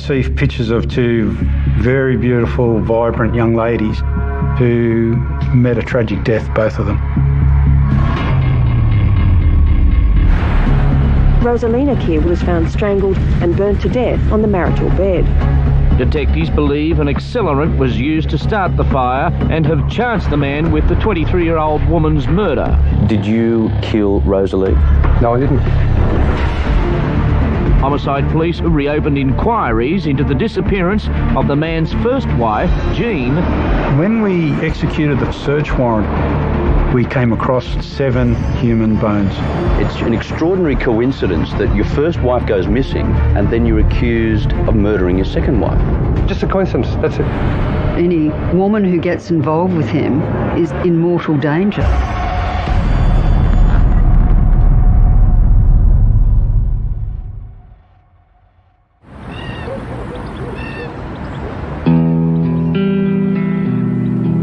see pictures of two very beautiful, vibrant young ladies who met a tragic death, both of them. Rosalina Keir was found strangled and burnt to death on the marital bed. Detectives believe an accelerant was used to start the fire and have charged the man with the 23-year-old woman's murder. Did you kill Rosalie? No, I didn't. Homicide police reopened inquiries into the disappearance of the man's first wife, Jean. When we executed the search warrant, we came across 7 human bones. It's an extraordinary coincidence that your first wife goes missing and then you're accused of murdering your second wife. Just a coincidence, that's it. Any woman who gets involved with him is in mortal danger.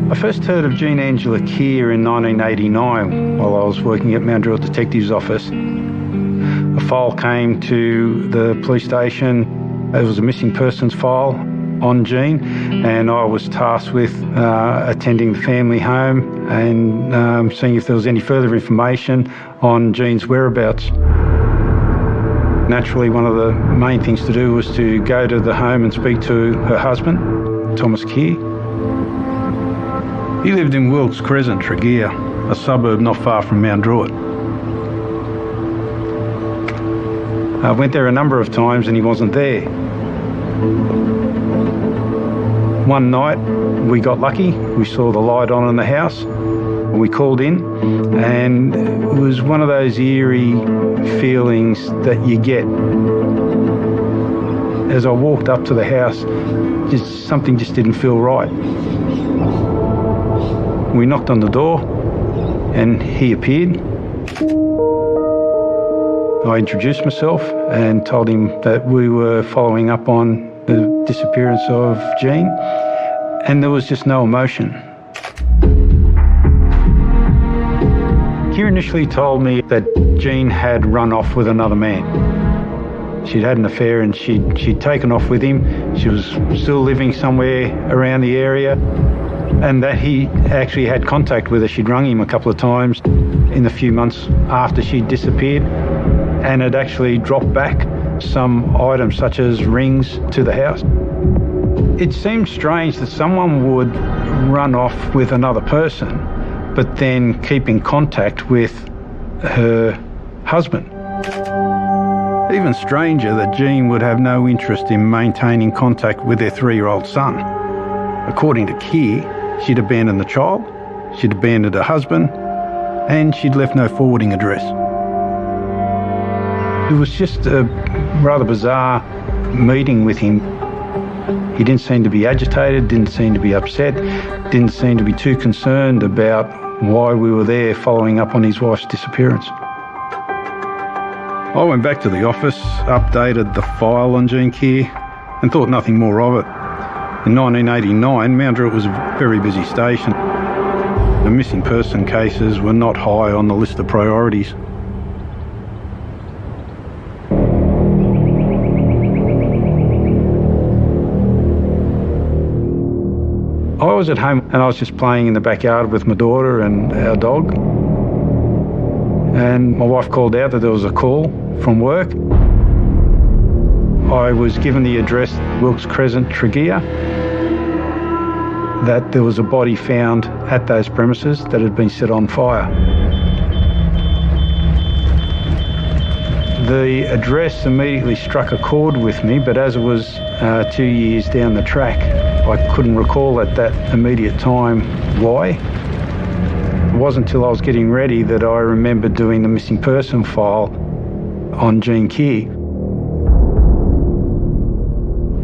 I first heard of Jean Angela Keir in 1989 while I was working at Mount Druitt Detective's office. A file came to the police station. It was a missing persons file on Jean, and I was tasked with attending the family home and seeing if there was any further information on Jean's whereabouts. Naturally, one of the main things to do was to go to the home and speak to her husband, Thomas Keir. He lived in Wilkes Crescent, Tregear, a suburb not far from Mount Druitt. I went there a number of times and he wasn't there. One night we got lucky, we saw the light on in the house. We called in and it was one of those eerie feelings that you get. As I walked up to the house, something just didn't feel right. We knocked on the door and he appeared. I introduced myself and told him that we were following up on the disappearance of Jean, and there was just no emotion. Keir initially told me that Jean had run off with another man. She'd had an affair and she'd taken off with him. She was still living somewhere around the area, and that he actually had contact with her. She'd rung him a couple of times in the few months after she'd disappeared, and had actually dropped back some items such as rings to the house. It seemed strange that someone would run off with another person but then keep in contact with her husband. Even stranger that Jean would have no interest in maintaining contact with their 3-year-old son. According to Keir, she'd abandoned the child, she'd abandoned her husband, and she'd left no forwarding address. It was just a rather bizarre meeting with him. He didn't seem to be agitated, didn't seem to be upset, didn't seem to be too concerned about why we were there following up on his wife's disappearance. I went back to the office, updated the file on Jean Keir, and thought nothing more of it. In 1989, Mount Druitt was a very busy station. The missing person cases were not high on the list of priorities. I was at home and I was just playing in the backyard with my daughter and our dog. And my wife called out that there was a call from work. I was given the address, Wilkes Crescent, Tregear, that there was a body found at those premises that had been set on fire. The address immediately struck a chord with me, but as it was 2 years down the track, I couldn't recall at that immediate time why. It wasn't until I was getting ready that I remembered doing the missing person file on Jean Keir.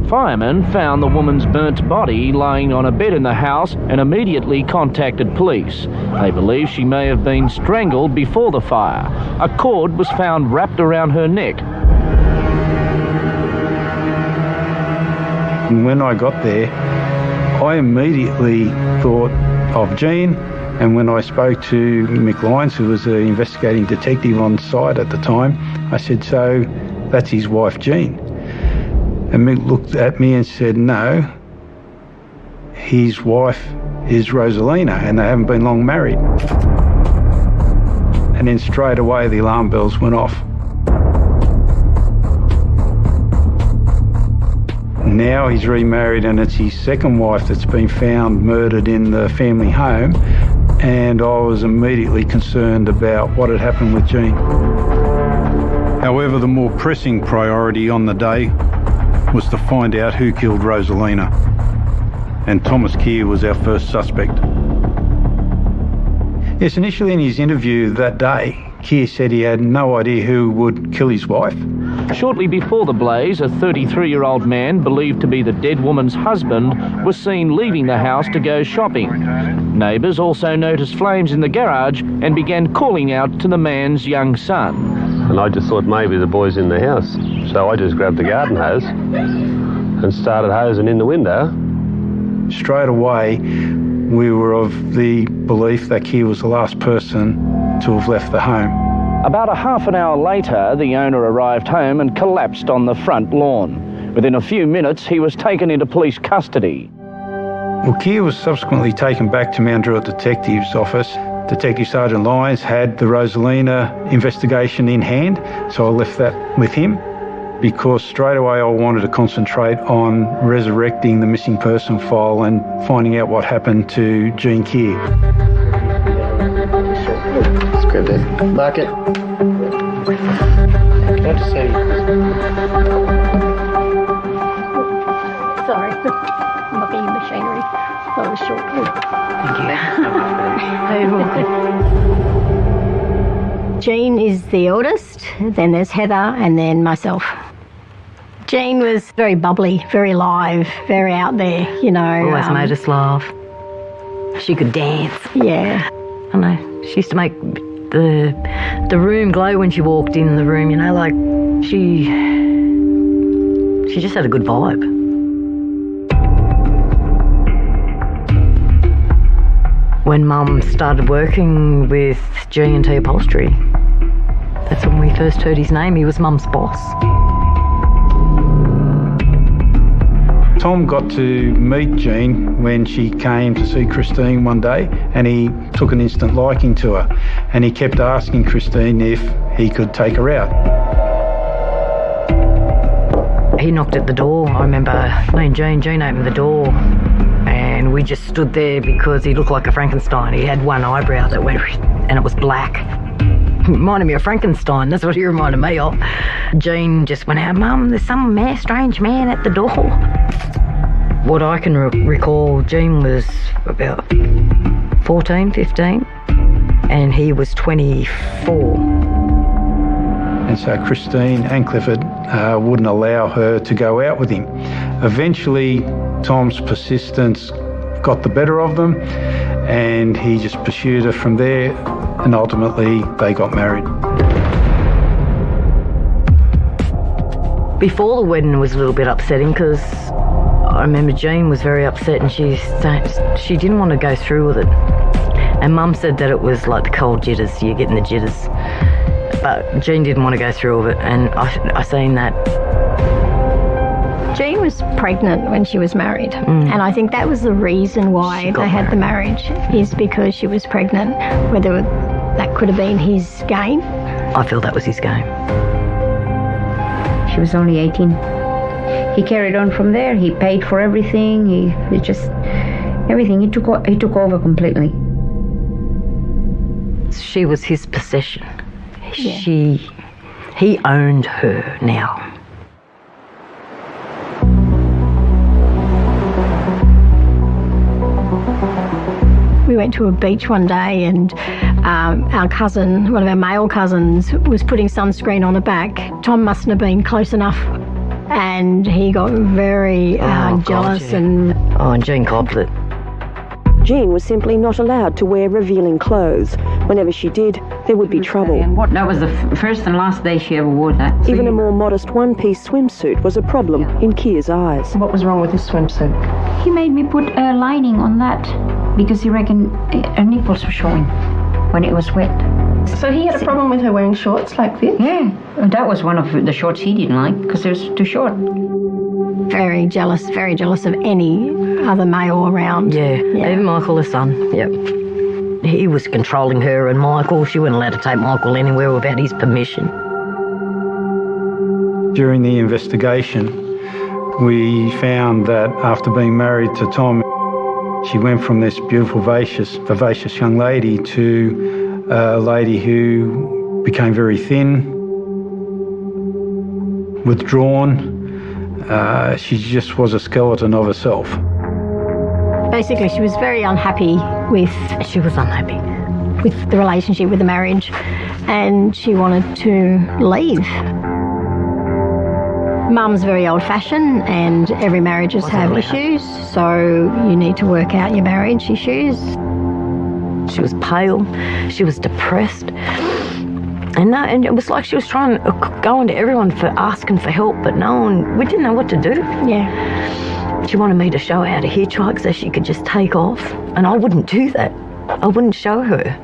Firemen found the woman's burnt body lying on a bed in the house and immediately contacted police. They believe she may have been strangled before the fire. A cord was found wrapped around her neck. And when I got there, I immediately thought of Jean, and when I spoke to Mick Lyons, who was the investigating detective on site at the time, I said, so that's his wife Jean. And Mick looked at me and said, no, his wife is Rosalina and they haven't been long married. And then straight away the alarm bells went off. Now he's remarried and it's his second wife that's been found murdered in the family home, and I was immediately concerned about what had happened with Jean. However, the more pressing priority on the day was to find out who killed Rosalina, and Thomas Keir was our first suspect. Yes, initially in his interview that day, Keir said he had no idea who would kill his wife. Shortly before the blaze, a 33-year-old man, believed to be the dead woman's husband, was seen leaving the house to go shopping. Neighbours also noticed flames in the garage and began calling out to the man's young son. And I just thought maybe the boy's in the house. So I just grabbed the garden hose and started hosing in the window. Straight away, we were of the belief that Keir was the last person to have left the home. About a half an hour later, the owner arrived home and collapsed on the front lawn. Within a few minutes, he was taken into police custody. Well, Keir was subsequently taken back to Mount Druitt Detective's office. Detective Sergeant Lyons had the Rosalina investigation in hand, so I left that with him because straight away I wanted to concentrate on resurrecting the missing person file and finding out what happened to Jean Keir. Grab that. Mark it. Can I just say... Sorry. I'm looking at machinery. That was short. Thank you. Jean is the eldest, then there's Heather, and then myself. Jean was very bubbly, very live, very out there, you know. Always made us laugh. She could dance. Yeah. I know. She used to make the room glow when she walked in the room, you know, like she just had a good vibe. When Mum started working with G&T Upholstery, that's when we first heard his name. He was Mum's boss. Tom got to meet Jean when she came to see Christine one day, and he took an instant liking to her, and he kept asking Christine if he could take her out. He knocked at the door. I remember me and Jean opened the door and we just stood there because he looked like a Frankenstein. He had one eyebrow that went, and it was black. Reminded me of Frankenstein, that's what he reminded me of. Jean just went out, Mum, there's some strange man at the door. What I can recall, Jean was about 14, 15, and he was 24. And so Christine and Clifford wouldn't allow her to go out with him. Eventually, Tom's persistence got the better of them, and he just pursued her from there, and ultimately they got married. Before the wedding, it was a little bit upsetting because I remember Jean was very upset and she didn't want to go through with it. And Mum said that it was like the cold jitters, you're getting the jitters. But Jean didn't want to go through with it, and I seen that. Jean was pregnant when she was married, and I think that was the reason why they had the marriage, is because she was pregnant, whether that could have been his game. I feel that was his game. She was only 18. He carried on from there. He paid for everything. He just everything. He took over completely. She was his possession. Yeah. He owned her now. We went to a beach one day and our cousin, one of our male cousins, was putting sunscreen on the back. Tom mustn't have been close enough and he got very jealous. And Jean copped it. Jean was simply not allowed to wear revealing clothes. Whenever she did, there would be trouble. That was the first and last day she ever wore that. Even a more modest one-piece swimsuit was a problem in Keir's eyes. What was wrong with this swimsuit? He made me put a lining on that because he reckoned her nipples were showing when it was wet. So he had a problem with her wearing shorts like this? Yeah, that was one of the shorts he didn't like because it was too short. Very jealous of any other male around. Yeah, even Michael, the son, yep. He was controlling her and Michael. She wasn't allowed to take Michael anywhere without his permission. During the investigation, we found that after being married to Tom, she went from this beautiful, vivacious young lady to a lady who became very thin, withdrawn. She just was a skeleton of herself. Basically, she was very unhappy with... She was unhappy. With the relationship, with the marriage, and she wanted to leave. Mum's very old-fashioned, and every marriages have issues, so you need to work out your marriage issues. She was pale, she was depressed, and it was like she was trying to go into everyone for asking for help, but we didn't know what to do. Yeah. She wanted me to show her how to hitchhike so she could just take off, and I wouldn't do that. I wouldn't show her.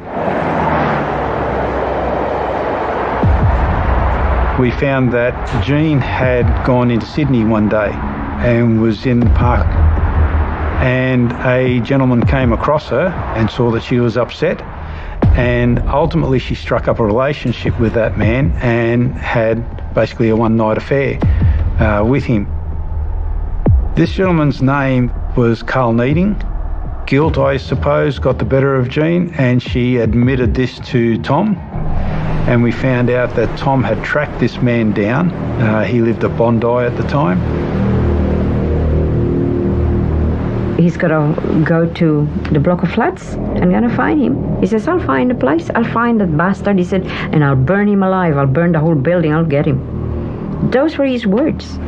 We found that Jean had gone into Sydney one day and was in the park, and a gentleman came across her and saw that she was upset, and ultimately she struck up a relationship with that man and had basically a one-night affair with him. This gentleman's name was Carl Needing. Guilt, I suppose, got the better of Jean, and she admitted this to Tom. And we found out that Tom had tracked this man down. He lived at Bondi at the time. He's got to go to the block of flats and gonna find him. He says, I'll find the place, I'll find that bastard. He said, and I'll burn him alive, I'll burn the whole building, I'll get him. Those were his words.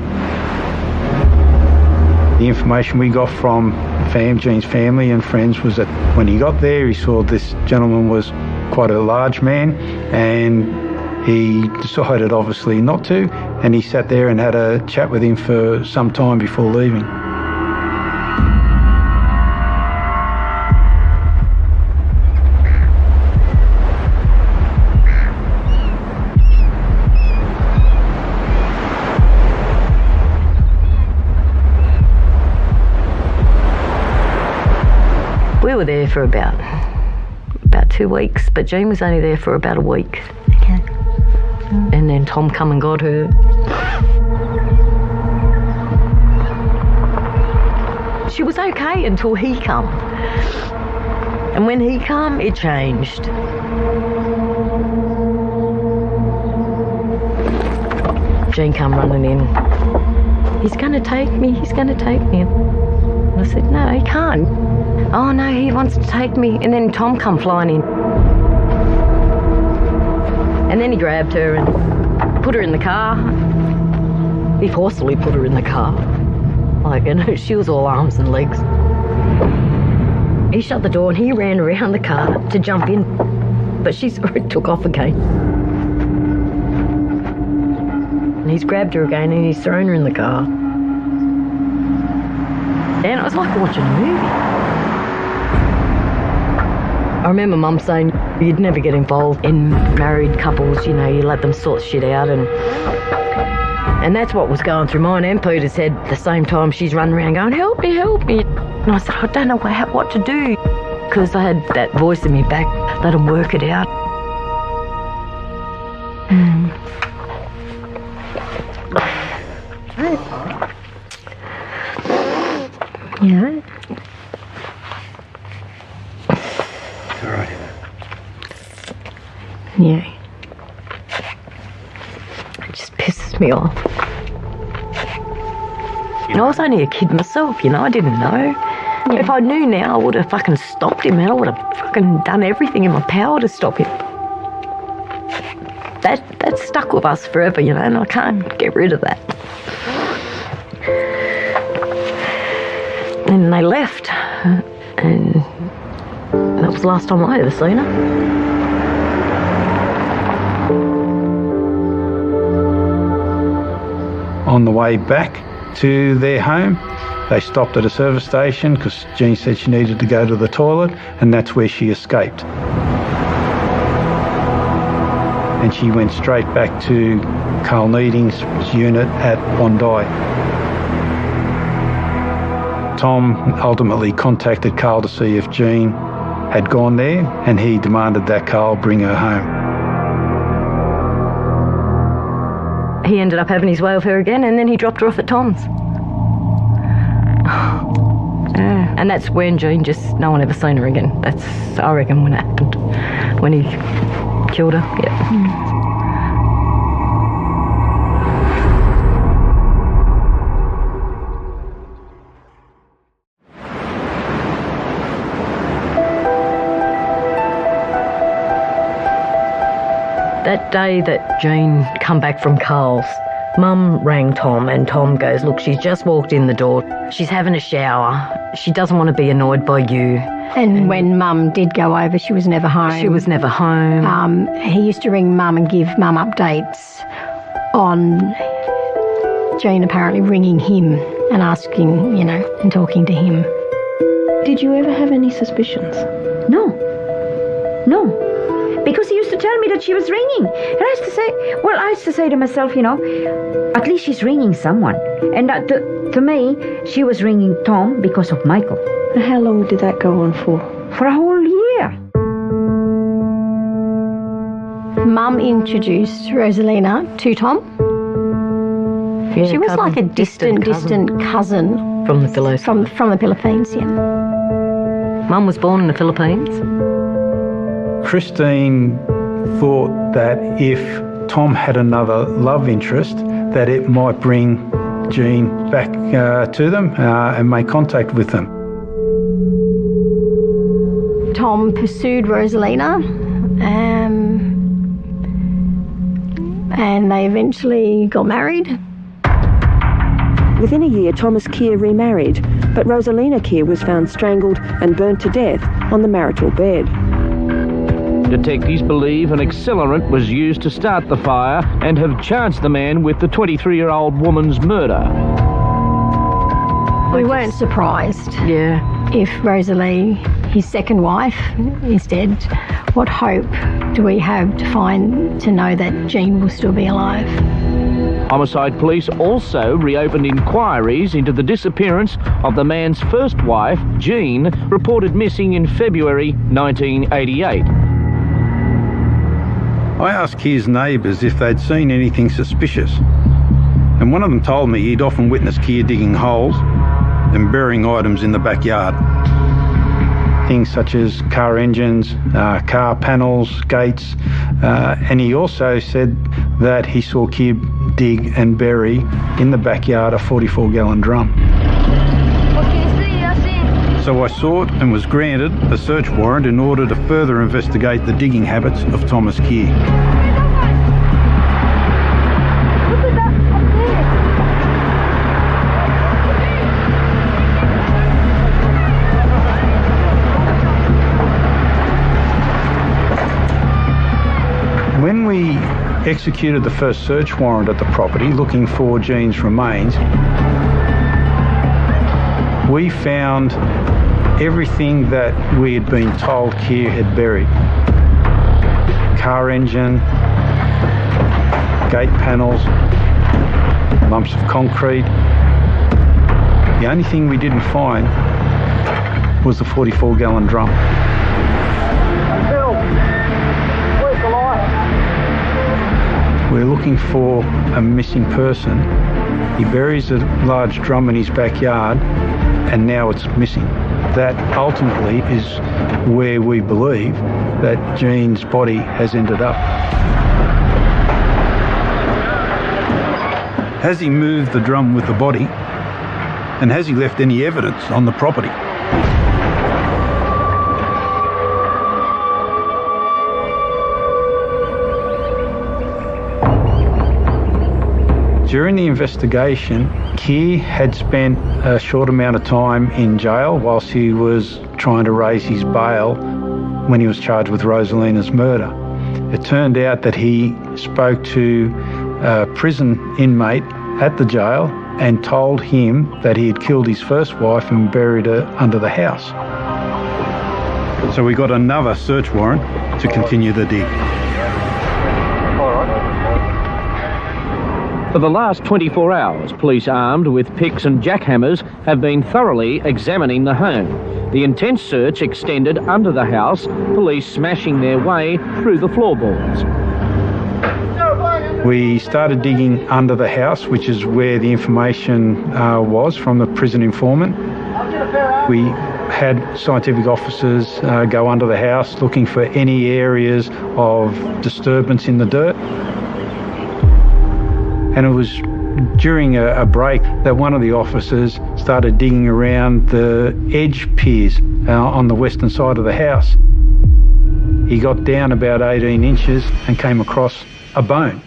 The information we got from Jean's family and friends was that when he got there, he saw this gentleman was quite a large man, and he decided obviously not to, and he sat there and had a chat with him for some time before leaving. We were there for about 2 weeks, but Jean was only there for about a week. Okay. And then Tom come and got her. She was okay until he come. And when he come, it changed. Jean come running in. He's going to take me, he's going to take me. And I said, no, he can't. Oh no, he wants to take me. And then Tom come flying in. And then he grabbed her and put her in the car. He forcefully put her in the car. Like, you know, she was all arms and legs. He shut the door and he ran around the car to jump in. But she sort of took off again. And he's grabbed her again and he's thrown her in the car. And it was like watching a movie. I remember Mum saying you'd never get involved in married couples, you know, you let them sort shit out, and that's what was going through mine. And Peter's head at the same time. She's running around going, help me, help me. And I said, I don't know what to do, because I had that voice in me back, let them work it out. Yeah. All right. Yeah. It just pisses me off. I was only a kid myself, you know, I didn't know. Yeah. If I knew now, I would have fucking stopped him, and I would have fucking done everything in my power to stop him. That stuck with us forever, you know, and I can't get rid of that. And they left, and that was the last time I ever seen her. On the way back to their home, they stopped at a service station because Jean said she needed to go to the toilet, and that's where she escaped. and she went straight back to Carl Needing's unit at Bondi. Tom ultimately contacted Carl to see if Jean had gone there, and he demanded that Carl bring her home. He ended up having his way with her again, and then he dropped her off at Tom's. And that's when Jean no one ever seen her again. That's, I reckon, when it happened. When he killed her, yeah. That day that Jean come back from Carl's, Mum rang Tom, and Tom goes, look, she's just walked in the door. She's having a shower. She doesn't want to be annoyed by you. And when Mum did go over, she was never home. She was never home. He used to ring Mum and give Mum updates on Jean apparently ringing him and asking, and talking to him. Did you ever have any suspicions? No. Because he used to tell me that she was ringing. And I used to say to myself, at least she's ringing someone. And to me, she was ringing Tom because of Michael. And how long did that go on for? For a whole year. Mum introduced Rosalina to Tom. Yeah, she was like a distant cousin. From the Philippines. From the Philippines, yeah. Mum was born in the Philippines. Christine thought that if Tom had another love interest, that it might bring Jean back to them and make contact with them. Tom pursued Rosalina, and they eventually got married. Within a year, Thomas Keir remarried, but Rosalina Keir was found strangled and burnt to death on the marital bed. Detectives believe an accelerant was used to start the fire and have charged the man with the 23-year-old woman's murder. We weren't surprised. If Rosalie, his second wife, is dead, what hope do we have to know that Jean will still be alive? Homicide police also reopened inquiries into the disappearance of the man's first wife, Jean, reported missing in February 1988. I asked Keir's neighbours if they'd seen anything suspicious, and one of them told me he'd often witnessed Keir digging holes and burying items in the backyard. Things such as car engines, car panels, gates, and he also said that he saw Keir dig and bury in the backyard a 44-gallon drum. So I sought and was granted a search warrant in order to further investigate the digging habits of Thomas Keir. When we executed the first search warrant at the property looking for Jean's remains, we found everything that we had been told Keir had buried. Car engine, gate panels, lumps of concrete. The only thing we didn't find was the 44-gallon drum. Bill, where's the light? We're looking for a missing person. He buries a large drum in his backyard, and now it's missing. That ultimately is where we believe that Jean's body has ended up. Has he moved the drum with the body? And has he left any evidence on the property? During the investigation, Keir had spent a short amount of time in jail whilst he was trying to raise his bail when he was charged with Rosalina's murder. It turned out that he spoke to a prison inmate at the jail and told him that he had killed his first wife and buried her under the house. So we got another search warrant to continue the dig. For the last 24 hours, police armed with picks and jackhammers have been thoroughly examining the home. The intense search extended under the house, police smashing their way through the floorboards. We started digging under the house, which is where the information was from the prison informant. We had scientific officers go under the house looking for any areas of disturbance in the dirt. And it was during a break that one of the officers started digging around the edge piers on the western side of the house. He got down about 18 inches and came across a bone.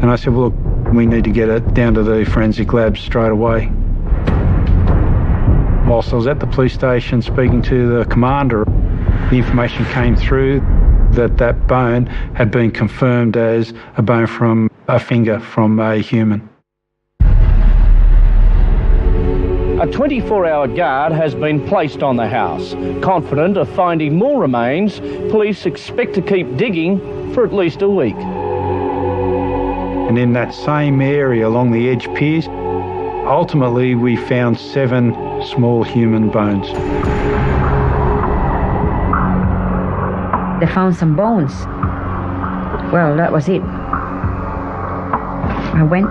And I said, well, look, we need to get it down to the forensic labs straight away. Whilst I was at the police station speaking to the commander, the information came through that that bone had been confirmed as a bone from a finger from a human. A 24-hour guard has been placed on the house. Confident of finding more remains, police expect to keep digging for at least a week. And in that same area along the edge piers, ultimately we found 7 small human bones. They found some bones. Well, that was it. I went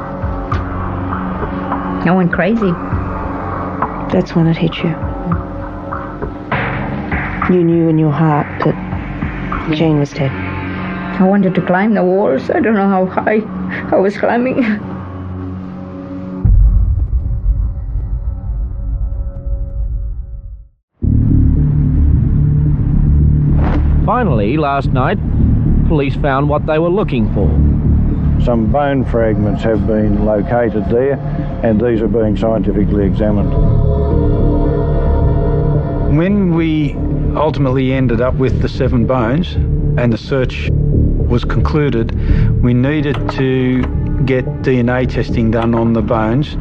crazy. That's when it hit you. You knew in your heart that Jane was dead. I wanted to climb the walls. I don't know how high I was climbing. Finally, last night, police found what they were looking for. Some bone fragments have been located there, and these are being scientifically examined. When we ultimately ended up with the 7 bones and the search was concluded, we needed to get DNA testing done on the bones.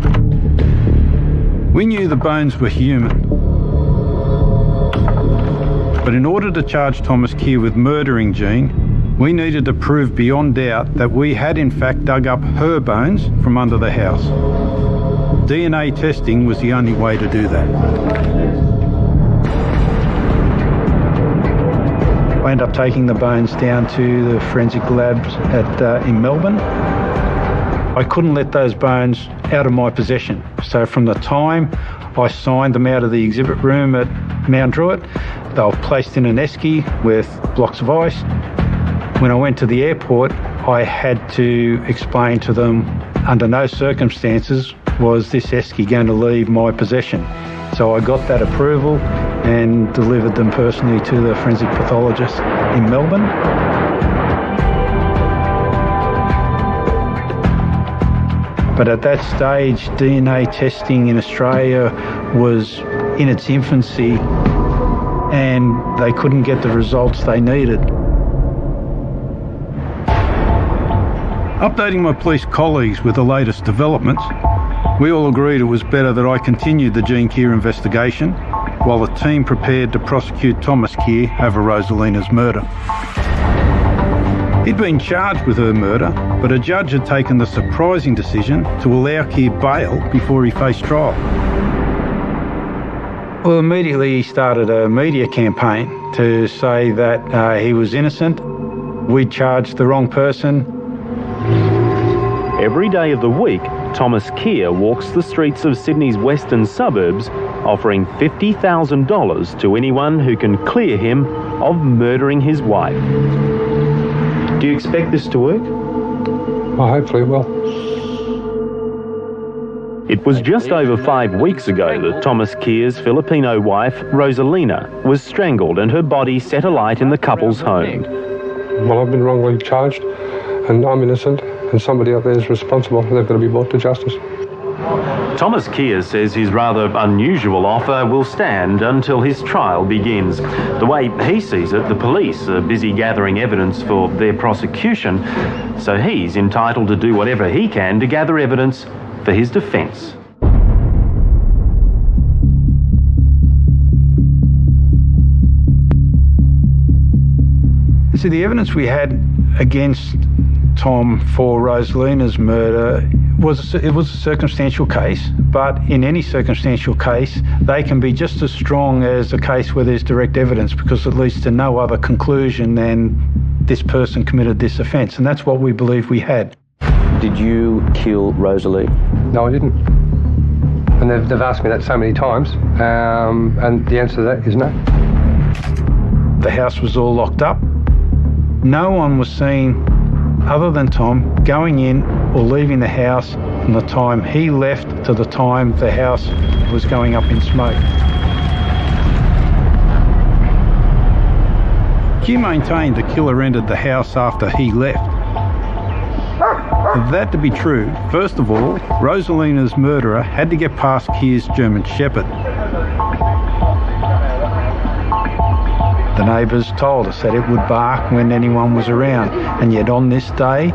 We knew the bones were human. But in order to charge Thomas Keir with murdering Jean, we needed to prove beyond doubt that we had in fact dug up her bones from under the house. DNA testing was the only way to do that. I ended up taking the bones down to the forensic labs in Melbourne. I couldn't let those bones out of my possession. So from the time I signed them out of the exhibit room at Mount Druitt, they were placed in an esky with blocks of ice. When I went to the airport, I had to explain to them under no circumstances was this esky going to leave my possession. So I got that approval and delivered them personally to the forensic pathologist in Melbourne. But at that stage, DNA testing in Australia was in its infancy and they couldn't get the results they needed. Updating my police colleagues with the latest developments, we all agreed it was better that I continued the Jean Keir investigation while the team prepared to prosecute Thomas Keir over Rosalina's murder. He'd been charged with her murder, but a judge had taken the surprising decision to allow Keir bail before he faced trial. Well, immediately he started a media campaign to say that he was innocent. We charged the wrong person. Every day of the week, Thomas Keir walks the streets of Sydney's western suburbs, offering $50,000 to anyone who can clear him of murdering his wife. Do you expect this to work? Well, hopefully it will. It was just over 5 weeks ago that Thomas Keir's Filipino wife, Rosalina, was strangled and her body set alight in the couple's home. Well, I've been wrongly charged and I'm innocent and somebody out there is responsible. They've got to be brought to justice. Thomas Keir says his rather unusual offer will stand until his trial begins. The way he sees it, the police are busy gathering evidence for their prosecution, so he's entitled to do whatever he can to gather evidence for his defence. See, the evidence we had against Tom for Rosalina's murder was a circumstantial case, but in any circumstantial case, they can be just as strong as a case where there's direct evidence, because it leads to no other conclusion than this person committed this offence, and that's what we believe we had. Did you kill Rosalie? No, I didn't. And they've asked me that so many times, and the answer to that is no. The house was all locked up. No one was seen, other than Tom, going in or leaving the house from the time he left to the time the house was going up in smoke. Keir maintained the killer entered the house after he left. For that to be true, first of all, Rosalina's murderer had to get past Keir's German Shepherd. The neighbours told us that it would bark when anyone was around, and yet on this day,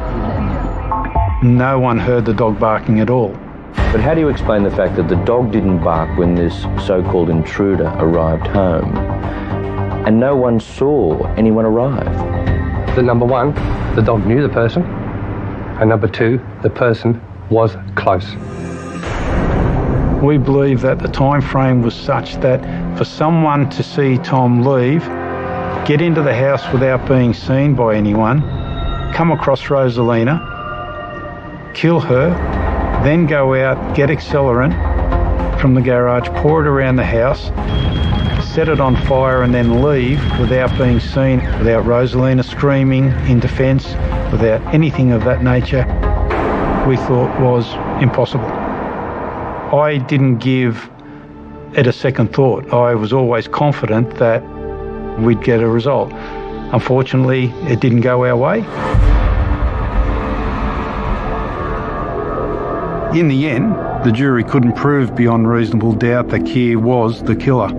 no one heard the dog barking at all. But how do you explain the fact that the dog didn't bark when this so-called intruder arrived home, and no one saw anyone arrive? The number one, the dog knew the person, and number two, the person was close. We believe that the time frame was such that for someone to see Tom leave, get into the house without being seen by anyone, come across Rosalina, kill her, then go out, get accelerant from the garage, pour it around the house, set it on fire and then leave without being seen, without Rosalina screaming in defence, without anything of that nature, we thought was impossible. I didn't give it a second thought. I was always confident that we'd get a result. Unfortunately, it didn't go our way. In the end, the jury couldn't prove beyond reasonable doubt that Keir was the killer.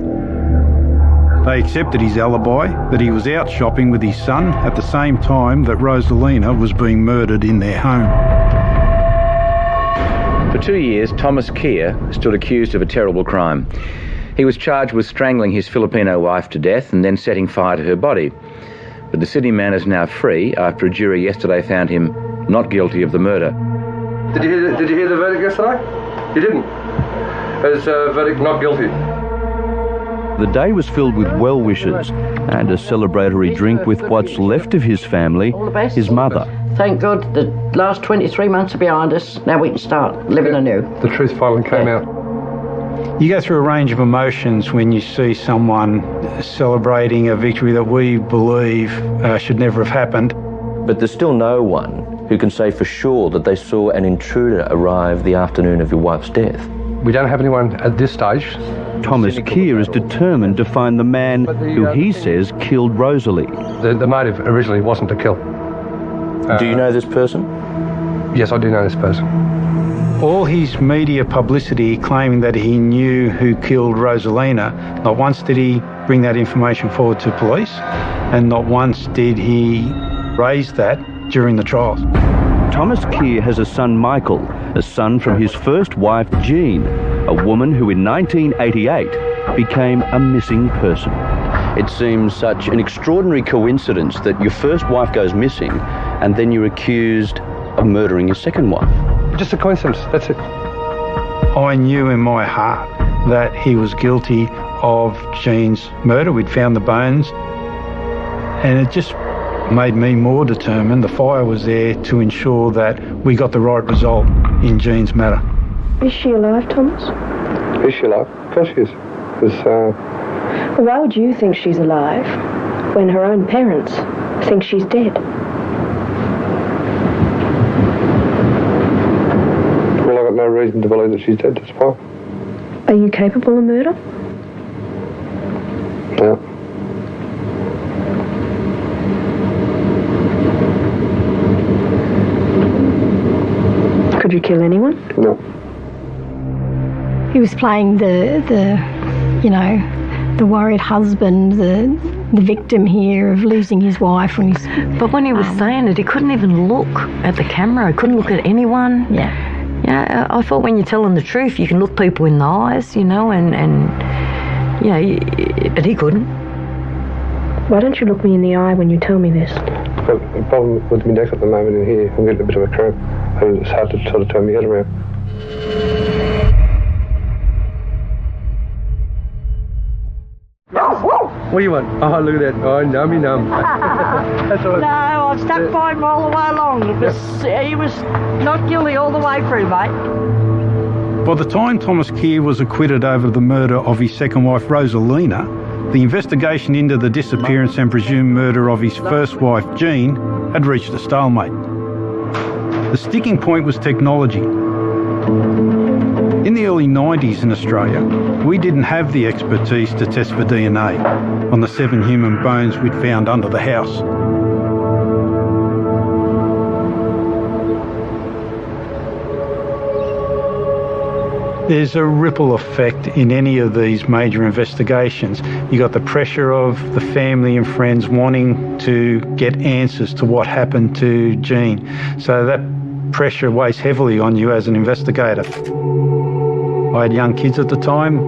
They accepted his alibi, that he was out shopping with his son at the same time that Rosalina was being murdered in their home. For 2 years, Thomas Keir stood accused of a terrible crime. He was charged with strangling his Filipino wife to death and then setting fire to her body. But the Sydney man is now free after a jury yesterday found him not guilty of the murder. Did you hear the verdict yesterday? You didn't. It's a verdict not guilty. The day was filled with well wishes and a celebratory drink with what's left of his family, his mother. Thank God the last 23 months are behind us. Now we can start living anew. The truth finally came out. You go through a range of emotions when you see someone celebrating a victory that we believe should never have happened. But there's still no one who can say for sure that they saw an intruder arrive the afternoon of your wife's death. We don't have anyone at this stage. Thomas Keir is determined to find the man who he says killed Rosalie. The motive originally wasn't to kill. Do you know this person? Yes, I do know this person. All his media publicity claiming that he knew who killed Rosalina, not once did he bring that information forward to police, and not once did he raise that during the trials. Thomas Keir has a son, Michael, a son from his first wife, Jean, a woman who in 1988 became a missing person. It seems such an extraordinary coincidence that your first wife goes missing and then you're accused of murdering your second wife. Just a coincidence, that's it. I knew in my heart that he was guilty of Jean's murder. We'd found the bones, and it just made me more determined. The fire was there to ensure that we got the right result in Jean's matter. Is she alive, Thomas? Is she alive? Of course she is. Why would you think she's alive when her own parents think she's dead? Well, I've got no reason to believe that she's dead, that's fine. Are you capable of murder? No. Could you kill anyone? No. He was playing the worried husband, the victim here of losing his wife. But when he was saying it, he couldn't even look at the camera. He couldn't look at anyone. Yeah. Yeah, I thought when you're telling the truth, you can look people in the eyes, but he couldn't. Why don't you look me in the eye when you tell me this? I've got a problem with my neck at the moment in here. I'm getting a bit of a cramp. And it's hard to sort of turn my head around. What do you want? Oh, look at that. Oh, nummy num. That's all. No, I've stuck by him all the way along. He was not guilty all the way through, mate. By the time Thomas Keir was acquitted over the murder of his second wife, Rosalina, the investigation into the disappearance and presumed murder of his first wife, Jean, had reached a stalemate. The sticking point was technology. In the early 90s in Australia, we didn't have the expertise to test for DNA on the 7 human bones we'd found under the house. There's a ripple effect in any of these major investigations. You got the pressure of the family and friends wanting to get answers to what happened to Jean. So that pressure weighs heavily on you as an investigator. I had young kids at the time.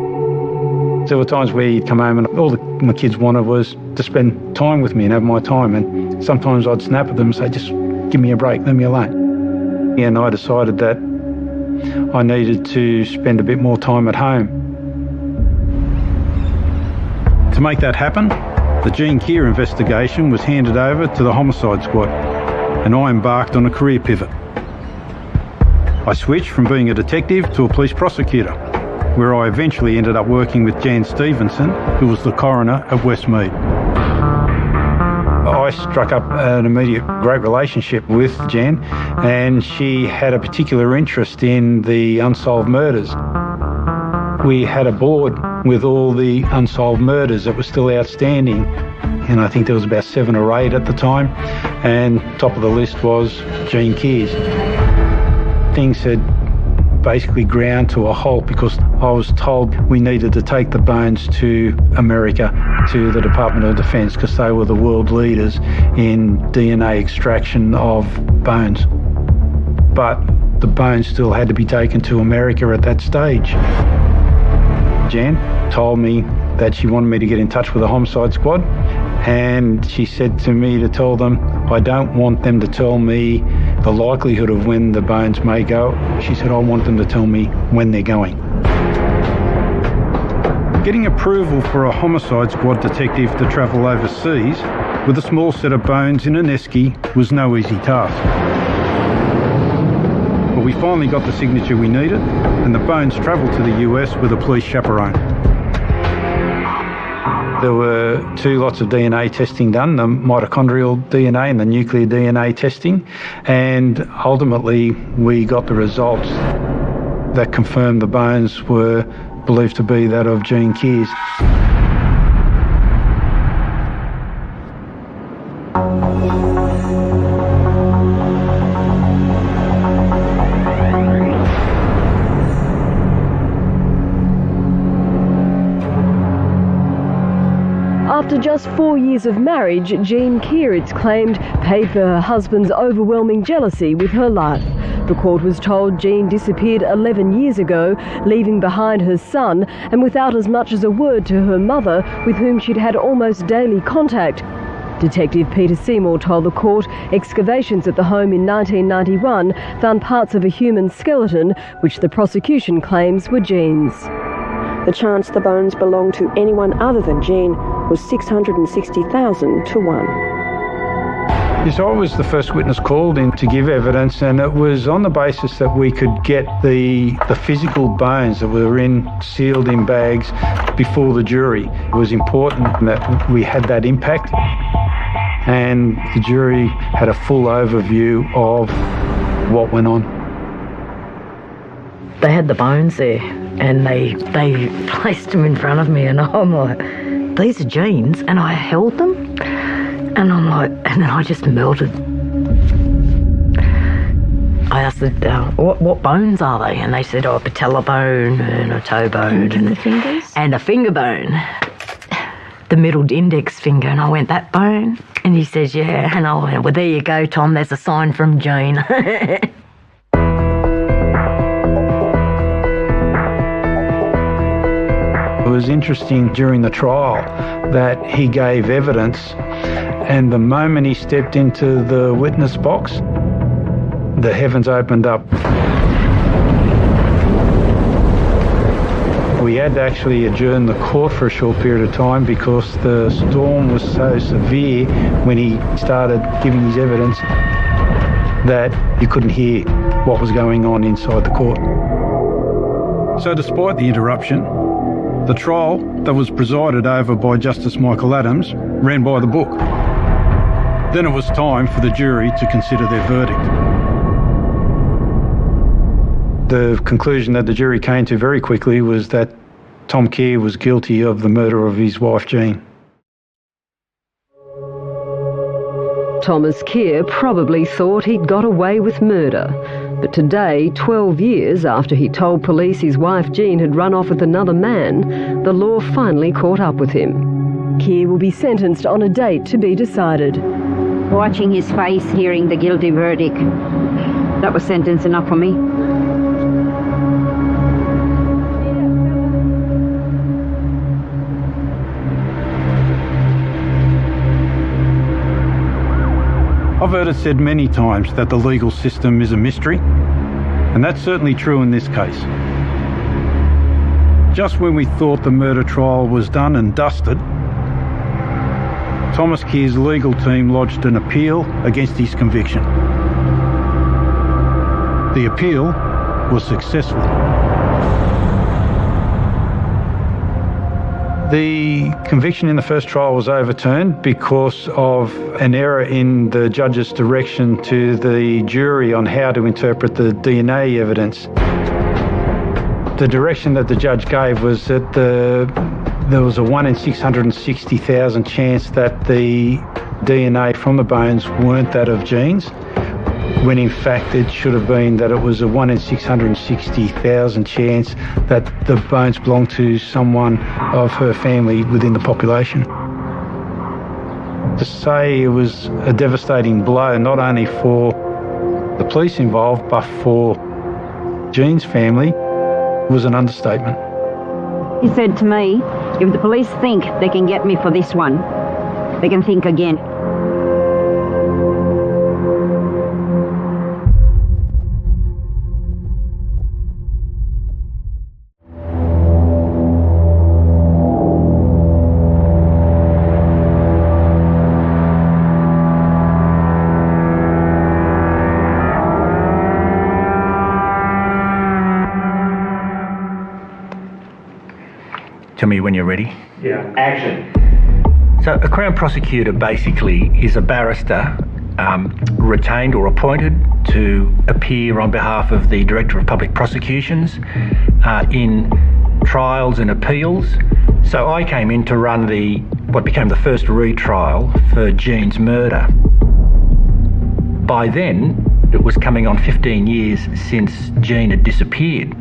There were times where you'd come home and all my kids wanted was to spend time with me and have my time. And sometimes I'd snap at them and say, just give me a break, leave me alone. And I decided that I needed to spend a bit more time at home. To make that happen, the Jean Keir investigation was handed over to the Homicide Squad, and I embarked on a career pivot. I switched from being a detective to a police prosecutor, where I eventually ended up working with Jan Stevenson, who was the coroner at Westmead. I struck up an immediate great relationship with Jan, and she had a particular interest in the unsolved murders. We had a board with all the unsolved murders that were still outstanding, and I think there was about 7 or 8 at the time, and top of the list was Jean Keir's. Things had basically ground to a halt because I was told we needed to take the bones to America, to the Department of Defence, because they were the world leaders in DNA extraction of bones. But the bones still had to be taken to America at that stage. Jan told me that she wanted me to get in touch with the Homicide Squad, and she said to me to tell them I don't want them to tell me the likelihood of when the bones may go. She said I want them to tell me when they're going. Getting approval for a Homicide Squad detective to travel overseas with a small set of bones in an esky was no easy task. But we finally got the signature we needed, and the bones travelled to the US with a police chaperone. There were 2 lots of DNA testing done, the mitochondrial DNA and the nuclear DNA testing, and ultimately we got the results that confirmed the bones were believed to be that of Jean Keir's. After just 4 years of marriage, Jean Keir, it's claimed, paid for her husband's overwhelming jealousy with her life. The court was told Jean disappeared 11 years ago, leaving behind her son and without as much as a word to her mother, with whom she'd had almost daily contact. Detective Peter Seymour told the court excavations at the home in 1991 found parts of a human skeleton, which the prosecution claims were Jean's. The chance the bones belonged to anyone other than Jean was 660,000 to 1. Yes, I was the first witness called in to give evidence, and it was on the basis that we could get the physical bones that were sealed in bags before the jury. It was important that we had that impact, and the jury had a full overview of what went on. They had the bones there, and they placed them in front of me, and I'm like, these are Jean's, and I held them, and I'm like, and then I just melted. I asked them, what bones are they? And they said, a patella bone and a toe bone. And the fingers? And a finger bone. The middle index finger. And I went, that bone? And he says, yeah. And I went, well, there you go, Tom, there's a sign from Jean. It was interesting during the trial that he gave evidence, and the moment he stepped into the witness box, the heavens opened up. We had to actually adjourn the court for a short period of time because the storm was so severe when he started giving his evidence that you couldn't hear what was going on inside the court. So despite the interruption, the trial that was presided over by Justice Michael Adams ran by the book. Then it was time for the jury to consider their verdict. The conclusion that the jury came to very quickly was that Tom Keir was guilty of the murder of his wife, Jean. Thomas Keir probably thought he'd got away with murder. But today, 12 years after he told police his wife Jean had run off with another man, the law finally caught up with him. Keir will be sentenced on a date to be decided. Watching his face, hearing the guilty verdict, that was sentence enough for me. I've heard it said many times that the legal system is a mystery, and that's certainly true in this case. Just when we thought the murder trial was done and dusted, Thomas Keir's legal team lodged an appeal against his conviction. The appeal was successful. The conviction in the first trial was overturned because of an error in the judge's direction to the jury on how to interpret the DNA evidence. The direction that the judge gave was that there was a 1 in 660,000 chance that the DNA from the bones weren't that of Jean's, when in fact it should have been that it was a 1 in 660,000 chance that the bones belonged to someone of her family within the population. To say it was a devastating blow not only for the police involved but for Jean's family was an understatement. He said to me, if the police think they can get me for this one, they can think again. Tell me when you're ready. Yeah. Action. So a Crown prosecutor basically is a barrister retained or appointed to appear on behalf of the Director of Public Prosecutions in trials and appeals. So I came in to run what became the first retrial for Jean's murder. By then, it was coming on 15 years since Jean had disappeared.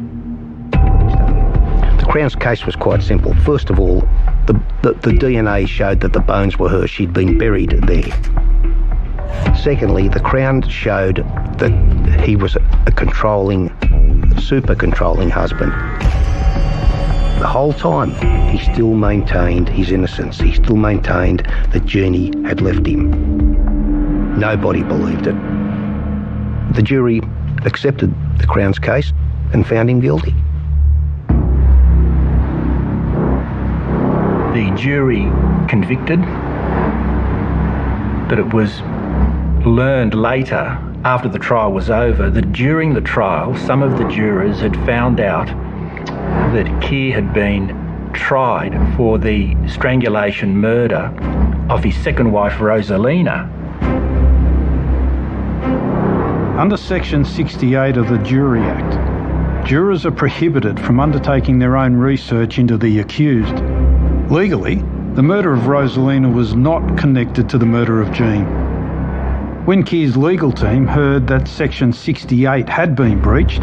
The Crown's case was quite simple. First of all, the DNA showed that the bones were hers. She'd been buried there. Secondly, the Crown showed that he was a controlling, super controlling husband. The whole time, he still maintained his innocence. He still maintained that Jeannie had left him. Nobody believed it. The jury accepted the Crown's case and found him guilty. The jury convicted, but it was learned later, after the trial was over, that during the trial, some of the jurors had found out that Keir had been tried for the strangulation murder of his second wife, Rosalina. Under Section 68 of the Jury Act, jurors are prohibited from undertaking their own research into the accused. Legally, the murder of Rosalina was not connected to the murder of Jean. When Keir's legal team heard that Section 68 had been breached,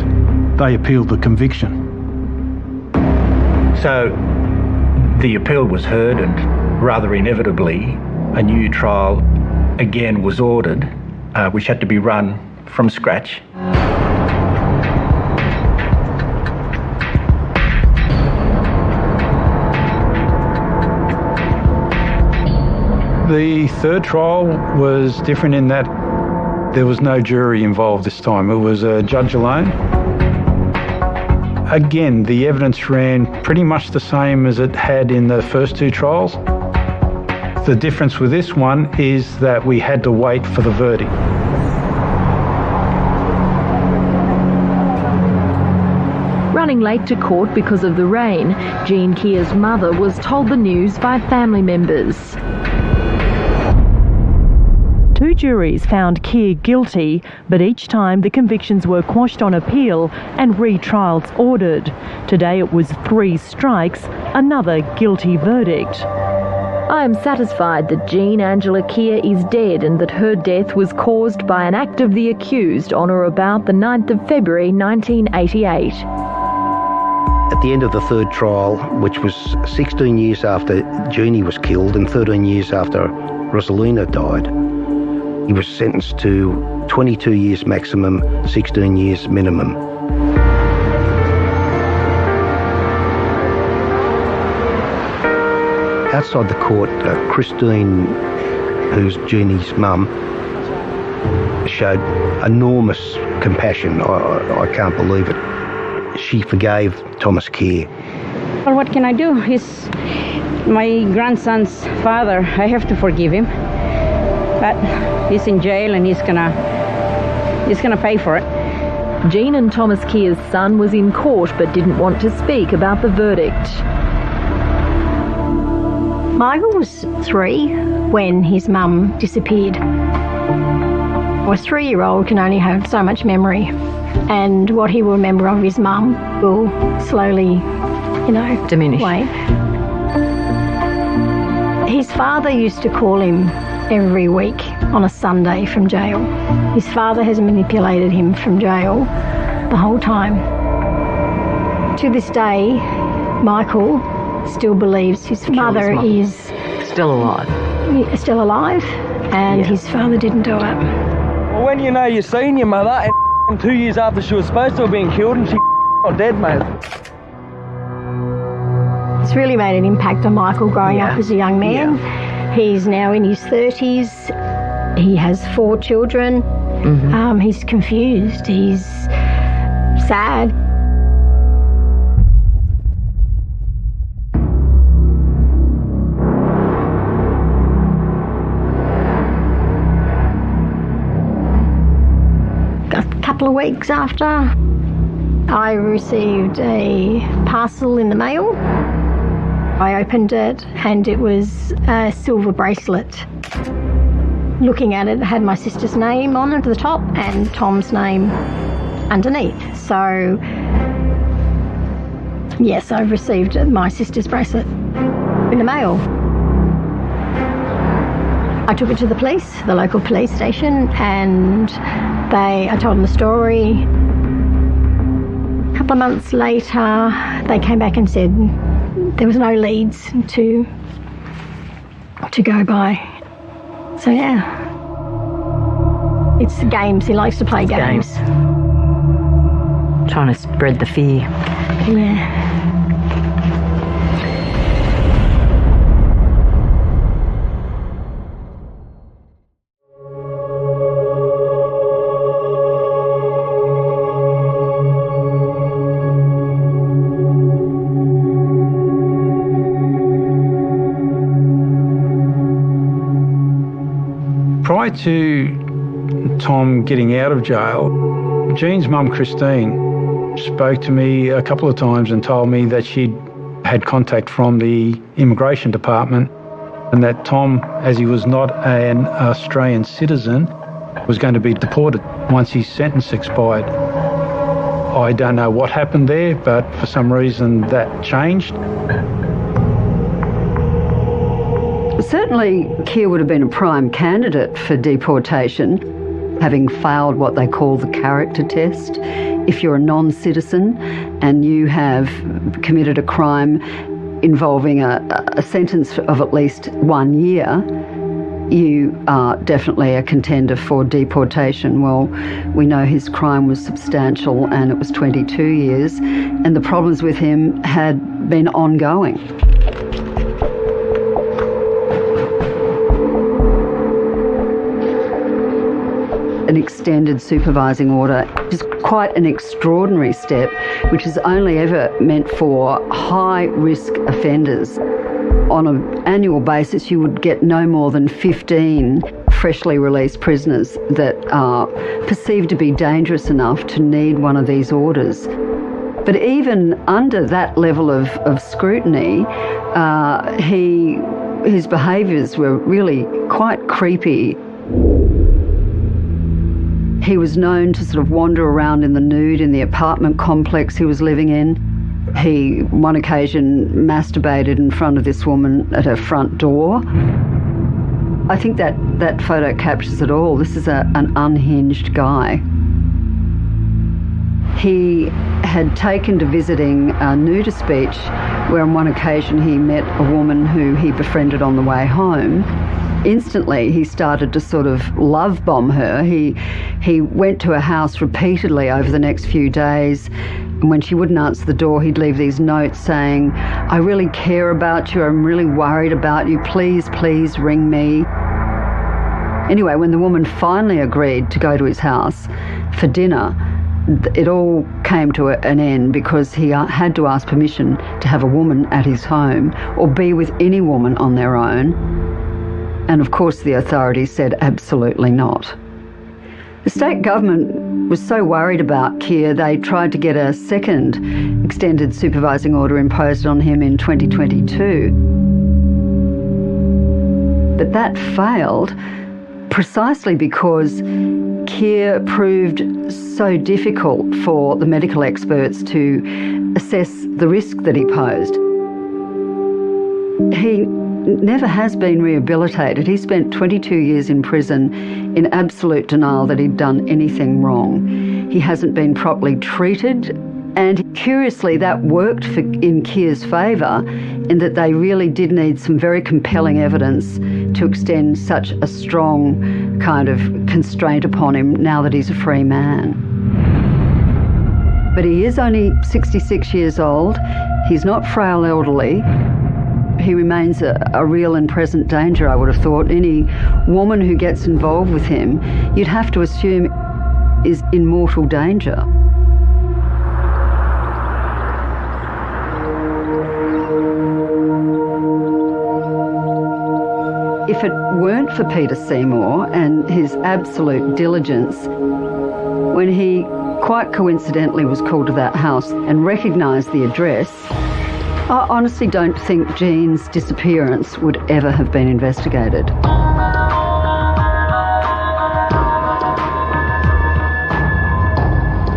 they appealed the conviction. So the appeal was heard, and rather inevitably, a new trial again was ordered, which had to be run from scratch. The third trial was different in that there was no jury involved this time. It was a judge alone. Again, the evidence ran pretty much the same as it had in the first two trials. The difference with this one is that we had to wait for the verdict. Running late to court because of the rain, Jean Keir's mother was told the news by family members. Two juries found Keir guilty, but each time the convictions were quashed on appeal and retrials ordered. Today it was 3 strikes, another guilty verdict. I am satisfied that Jean Angela Keir is dead and that her death was caused by an act of the accused on or about the 9th of February 1988. At the end of the third trial, which was 16 years after Jeannie was killed and 13 years after Rosalina died, he was sentenced to 22 years maximum, 16 years minimum. Outside the court, Christine, who's Jeannie's mum, showed enormous compassion. I can't believe it. She forgave Thomas Keir. Well, what can I do? He's my grandson's father. I have to forgive him. But he's in jail and he's gonna pay for it. Jean and Thomas Keir's son was in court but didn't want to speak about the verdict. Michael was 3 when his mum disappeared. A 3-year-old can only have so much memory, and what he will remember of his mum will slowly, diminish. Wane. His father used to call him every week on a Sunday from jail. His father has manipulated him from jail the whole time. To this day, Michael still believes his mother is still alive. Still alive, and his father didn't do it. Well, when you know you've seen your mother and 2 years after she was supposed to have been killed and she not dead, mate. It's really made an impact on Michael growing up as a young man. He's now in his 30s. He has 4 children. Mm-hmm. He's confused. He's sad. A couple of weeks after, I received a parcel in the mail. I opened it and it was a silver bracelet. Looking at it, it had my sister's name on it at the top and Tom's name underneath. So, yes, I've received my sister's bracelet in the mail. I took it to the police, the local police station, and I told them the story. A couple of months later, they came back and said there was no leads to go by. So yeah, it's games. He likes to play games. Trying to spread the fear. Yeah. Prior to Tom getting out of jail, Jean's mum, Christine, spoke to me a couple of times and told me that she'd had contact from the immigration department and that Tom, as he was not an Australian citizen, was going to be deported once his sentence expired. I don't know what happened there, but for some reason that changed. Certainly, Keir would have been a prime candidate for deportation, having failed what they call the character test. If you're a non-citizen and you have committed a crime involving a sentence of at least 1 year, you are definitely a contender for deportation. Well, we know his crime was substantial and it was 22 years, and the problems with him had been ongoing. an extended supervising order, which is quite an extraordinary step, which is only ever meant for high-risk offenders. On an annual basis, you would get no more than 15 freshly released prisoners that are perceived to be dangerous enough to need one of these orders. But even under that level of scrutiny, his behaviours were really quite creepy. He was known to sort of wander around in the nude in the apartment complex he was living in. He, one occasion, masturbated in front of this woman at her front door. I think that photo captures it all. This is an unhinged guy. He had taken to visiting a nudist beach where on one occasion he met a woman who he befriended on the way home. Instantly, he started to sort of love bomb her. He went to her house repeatedly over the next few days, and when she wouldn't answer the door, he'd leave these notes saying, "I really care about you, I'm really worried about you, please, please ring me." Anyway, when the woman finally agreed to go to his house for dinner, it all came to an end because he had to ask permission to have a woman at his home or be with any woman on their own. And of course the authorities said absolutely not. The state government was so worried about Keir, they tried to get a second extended supervising order imposed on him in 2022. But that failed precisely because Keir proved so difficult for the medical experts to assess the risk that he posed. He never has been rehabilitated. He spent 22 years in prison in absolute denial that he'd done anything wrong. He hasn't been properly treated, and curiously that worked in Keir's favour in that they really did need some very compelling evidence to extend such a strong kind of constraint upon him now that he's a free man. But he is only 66 years old. He's not frail elderly. He remains a real and present danger, I would have thought. Any woman who gets involved with him, you'd have to assume is in mortal danger. If it weren't for Peter Seymour and his absolute diligence, when he quite coincidentally was called to that house and recognised the address, I honestly don't think Jean's disappearance would ever have been investigated.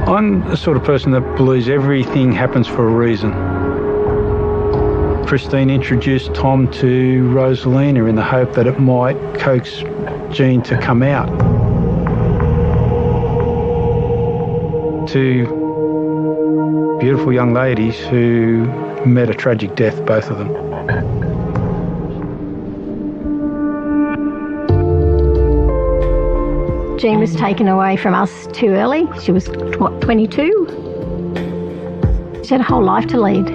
I'm the sort of person that believes everything happens for a reason. Christine introduced Tom to Rosalina in the hope that it might coax Jean to come out. Two beautiful young ladies who met a tragic death, both of them. Jean was taken away from us too early. She was, 22? She had a whole life to lead.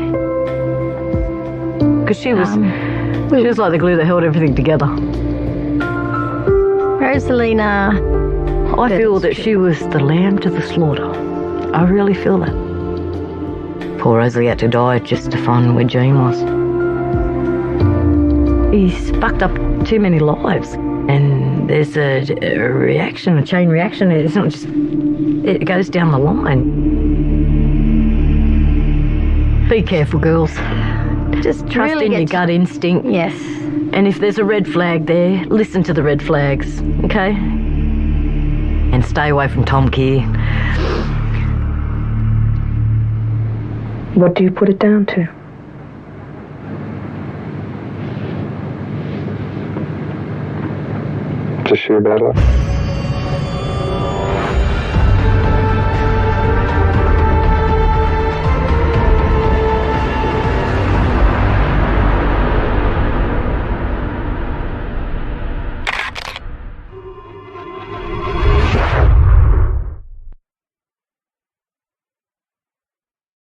Because she was like the glue that held everything together. Rosalina. I feel that she was the lamb to the slaughter. I really feel that. Poor Rosalie had to die just to find where Jean was. He's fucked up too many lives, and there's a reaction, a chain reaction. It's not just, it goes down the line. Be careful, girls. Just trust really in your gut instinct. Yes. And if there's a red flag there, listen to the red flags, okay? And stay away from Tom Keir. What do you put it down to? Just sheer bad luck.